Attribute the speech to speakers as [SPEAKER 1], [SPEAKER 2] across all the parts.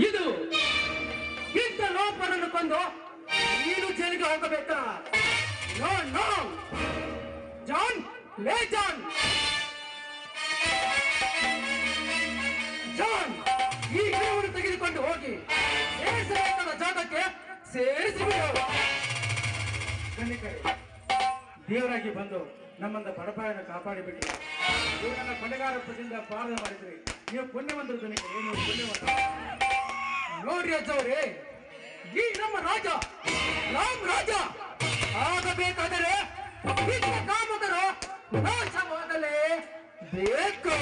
[SPEAKER 1] ಇದು ಇಂಥ ಲೋಪರನ್ನು ಕೊಂದು ನೀನು ಜೈಲಿಗೆ ಹೋಗಬೇಕಾ? ನೋ ನೋ ಜಾನ್, ಲೇ ಜಾನ್, ಜಾನ್, ಈ ಗಿಡವನ್ನು ತೆಗೆದುಕೊಂಡು ಹೋಗಿ ಸೇರಿಸಬೇಕಾದ ಜಾಗಕ್ಕೆ ಸೇರಿಸಿಬಿಡು.
[SPEAKER 2] ದೇವರಾಗಿ ಬಂದು ನಮ್ಮಂದ ಬಡಪಾಯನ ಕಾಪಾಡಿಬಿಟ್ರಿ. ಇವರನ್ನ ಕೊನೆಗಾರ ಪದಿಂದ ಪಾಲನೆ ಮಾಡಿದ್ರಿ. ನೀವು ಪುಣ್ಯವಂತರು ಗಣಿಕರು, ನೀವು ಪುಣ್ಯವಂತರು.
[SPEAKER 1] ನೋಡ್ರಿ ಅಜ್ಜವ್ರೆ, ಈ ನಮ್ಮ ರಾಜ ರಾಮ್ ರಾಜ ಆಗಬೇಕಾದರೆ ಕಾಮಕರು ನಾಶವಾಗಲೇ ಬೇಕು.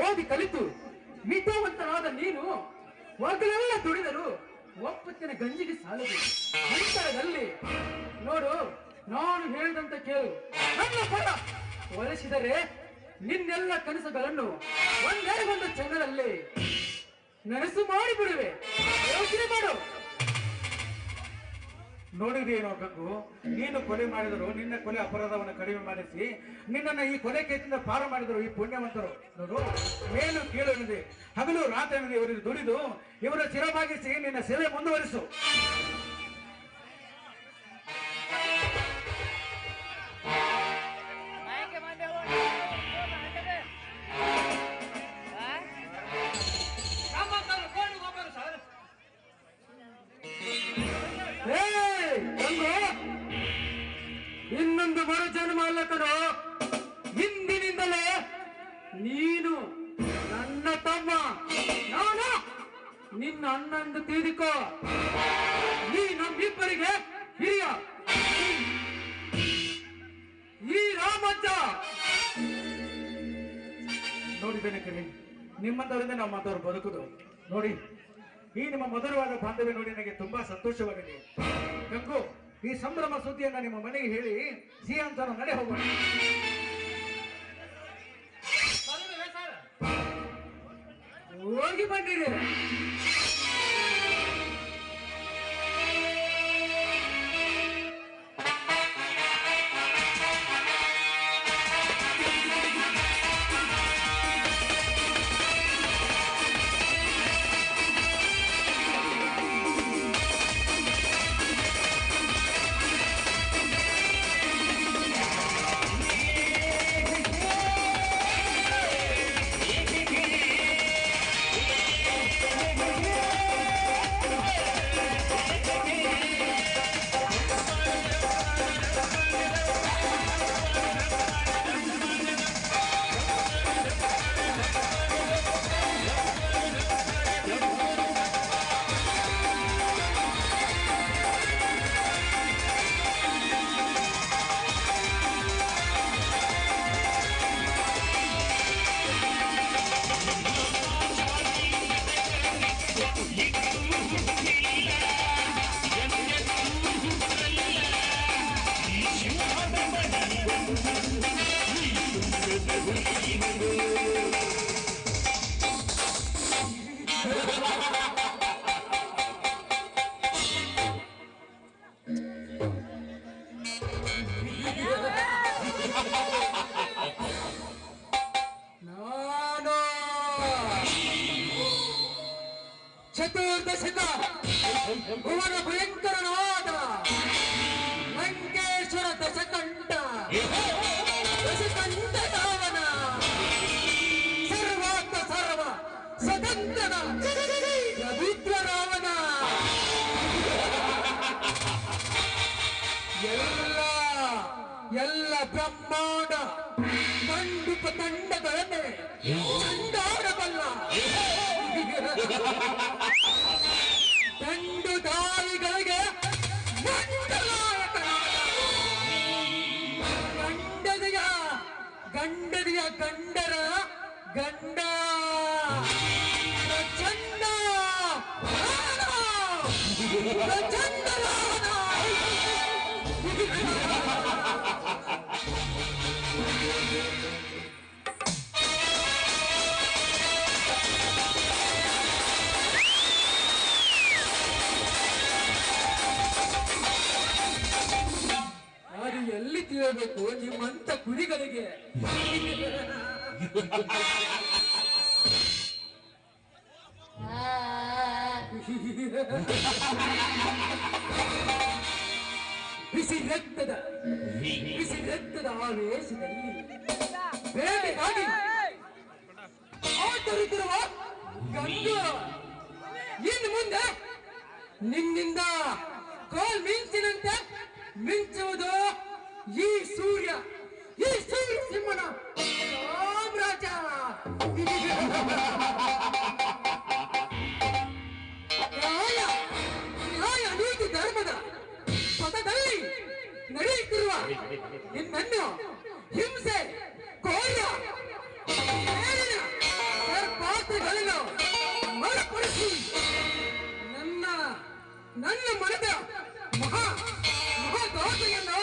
[SPEAKER 1] ಓದಿ ಕಲಿತು ವಿದ್ಯಾವಂತರಾದ ನೀನು ಒಗಲೆಲ್ಲ ದುಡಿದರು ಒಪ್ಪತ್ತಿನ ಗಂಜಿಗೆ ಸಾಲದು. ನಂತರದಲ್ಲಿ ನೋಡು, ನಾನು ಹೇಳಿದಂತ ಕೇಳು. ನನ್ನ ಪರ ಒಲಿಸಿದರೆ ನಿನ್ನೆಲ್ಲ ಕನಸುಗಳನ್ನು ಒಂದೇ ಒಂದು ಕ್ಷಣದಲ್ಲಿ ನನಸು ಮಾಡಿಬಿಡುವೆ. ಯೋಚನೆ ಮಾಡು.
[SPEAKER 2] ನೋಡಿದೇನೋ ಗಂಗು, ನೀನು ಕೊಲೆ ಮಾಡಿದರು, ನಿನ್ನ ಕೊಲೆ ಅಪರಾಧವನ್ನು ಕಡಿಮೆ ಮಾಡಿಸಿ ನಿನ್ನನ್ನು ಈ ಕೊಲೆ ಕೇಸಿಂದ ಪಾರು ಮಾಡಿದರು ಈ ಪುಣ್ಯವಂತರು. ನೋಡು, ಮೇಲು ಕೀಳು ಎನ್ನದೆ ಹಗಲು ರಾತ್ರಿ ಎನ್ನದೆ ಇವರಿಗೆ ದುಡಿದು ಇವರ ಚಿರಭಾಗಿಸಿ ನಿನ್ನ ಸೇವೆ ಮುಂದುವರಿಸು.
[SPEAKER 1] ಇನ್ನೊಂದು ಮರು ಜನ್ಮ ಅಲ್ಲ ಕಣೋ, ಇಂದಿನಿಂದಲೇ ನೀನು ನನ್ನ ತಮ್ಮ, ನಾನು ನಿನ್ನ ಅಣ್ಣ ಎಂದು ತಿಳಿದುಕೋ. ನೀ ನಮ್ಮಿಬ್ಬರಿಗೆ ಹಿರಿಯ. ಈ ರಾಮಜ್ಜ
[SPEAKER 2] ನೋಡಿದ್ದೇನೆ ಕಣಿ, ನಿಮ್ಮಂತವರಿಂದ ನಾವು ಮಾತವರು ಬದುಕುದು ನೋಡಿ. ಈ ನಿಮ್ಮ ಮಧುರವಾದ ಬಾಂಧವ್ಯ ನೋಡಿ ನನಗೆ ತುಂಬಾ ಸಂತೋಷವಾಗಿದೆ. ಗಂಗು, ಈ ಸಂಭ್ರಮ ಸುದ್ದಿಯನ್ನ ನಿಮ್ಮ ಮನೆಗೆ ಹೇಳಿ ಸಿಹಿ ಅಂತ ನಡೆ ಹೋಗೋಣ.
[SPEAKER 1] ಹೋಗಿ ಬಂದಿರಿ. ಚತುರ್ದಶಕ ಭುವನ ಭಯಂಕರನಾದ ಲಂಕೇಶ್ವರ ದಶಕಂಠ ದಶಕಂಠ ಸರ್ವಾತ್ಮ ಸರ್ವ ಸ್ವತಂತ್ರನ ಪವಿತ್ರ ರಾವಣ ಎಲ್ಲ ಬ್ರಹ್ಮಾಂಡ ಮಂಡುಪ ತಂಡಗಳನ್ನೇ ಚಂಡಾಡಬಲ್ಲ ಗಂಡು ದಾಳಿಗಳಿಗೆ ಗಂಡದಿಯ ಗಂಡರ ಗಂಡ ಪ್ರಚಂಡ ಪ್ರಚಂಡ ಅದು ಎಲ್ಲಿ ತಿಳಿಯಬೇಕು ನಿಮ್ಮಂತ ಕುರಿಗಳಿಗೆ ಬಿಸಿ ರಕ್ತದ ಆವೇಶದಲ್ಲಿ ಬೇಟೆಗಾಗಿ ಆತರಿತಿರುವ ಗಂಗಾ ಇನ್ನು ಮುಂದೆ ನಿನ್ನಿಂದ ಕೋಲ್ ಮಿಂಚಿನಂತೆ ಮಿಂಚುವುದು ಈ ಸೂರ್ಯ ಸಿಂಹನ ಸಾಮ್ರಾಜ್ಯ. ನ್ಯಾಯ ನೀತಿ ಧರ್ಮದ ಪಥದಲ್ಲಿ ನಡೆಯುತ್ತಿರುವ ನಿನ್ನನ್ನು ಹಿಂಸೆ ಕೋರ್ಯ ಪಾತ್ರಗಳನ್ನು ಮರುಪಡಿಸಿ ನನ್ನ ಮನದ ಮಹಾದೋಷೆಯನ್ನು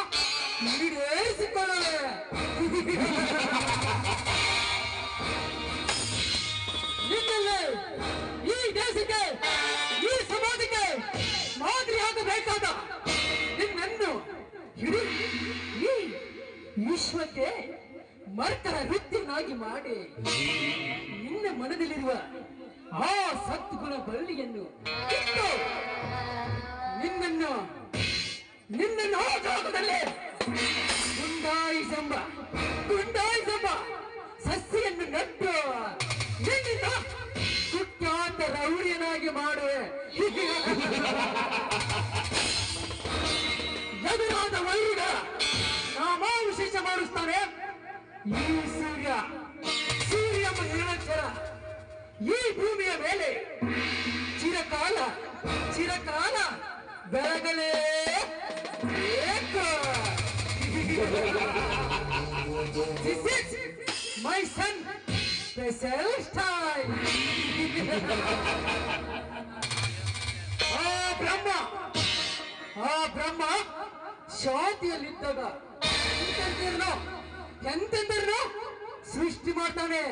[SPEAKER 1] ಈಡೇರಿಸಿಕೊಳ್ಳುವೆ. ನಿನ್ನಲ್ಲಿ ಈ ದೇಶಕ್ಕೆ ಈ ಸಮಾಜಕ್ಕೆ ಮಾದರಿಯಾಗಬೇಕಾದ ನಿನ್ನನ್ನು ಇಡೀ ಈ ವಿಶ್ವಕ್ಕೆ ಮರ್ತರ ವೃತ್ತಿಯನ್ನಾಗಿ ಮಾಡಿ ನಿನ್ನ ಮನದಲ್ಲಿರುವ ಆ ಸದ್ಗುಣ ಬಳ್ಳಿಯನ್ನು ಕಿತ್ತು ನಿನ್ನನ್ನು ಆ ಜಾಗದಲ್ಲಿ ಗುಂಡಾಯಿಸಂಬ ಸಸ್ಯವನ್ನು ನಟ್ಟು ನಿನ್ನಿಂದ ಕುಖ್ಯಾತ ರೌಡಿಯನಾಗಿ ಮಾಡುವೆ. ಎದುರಾದ ವೈರಿಗ ನಾಮಾವಿಶೇಷ ಮಾಡಿಸ್ತಾನೆ ಈ ಸೂರ್ಯ ನಿರಂತರ ಈ ಭೂಮಿಯ ಮೇಲೆ ಚಿರಕಾಲ ಬೆಳಗಲೇ ಬೇಕು. This is my son special style. ಆ ಬ್ರಹ್ಮ ಶಾಂತಿಯಲ್ಲಿದ್ದಾಗ ಎಂತೆಂದರನು ಸೃಷ್ಟಿ ಮಾಡ್ತಾನೆ.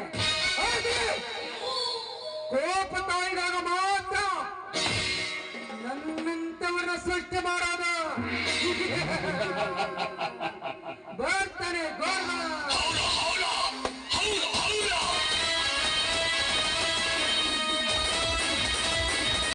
[SPEAKER 1] ಕೋಪ ತಾಯಿದಾಗ ಮಾತ್ರ ನನ್ನಂತವರನ್ನ ಸೃಷ್ಟಿ ಮಾಡೋದು.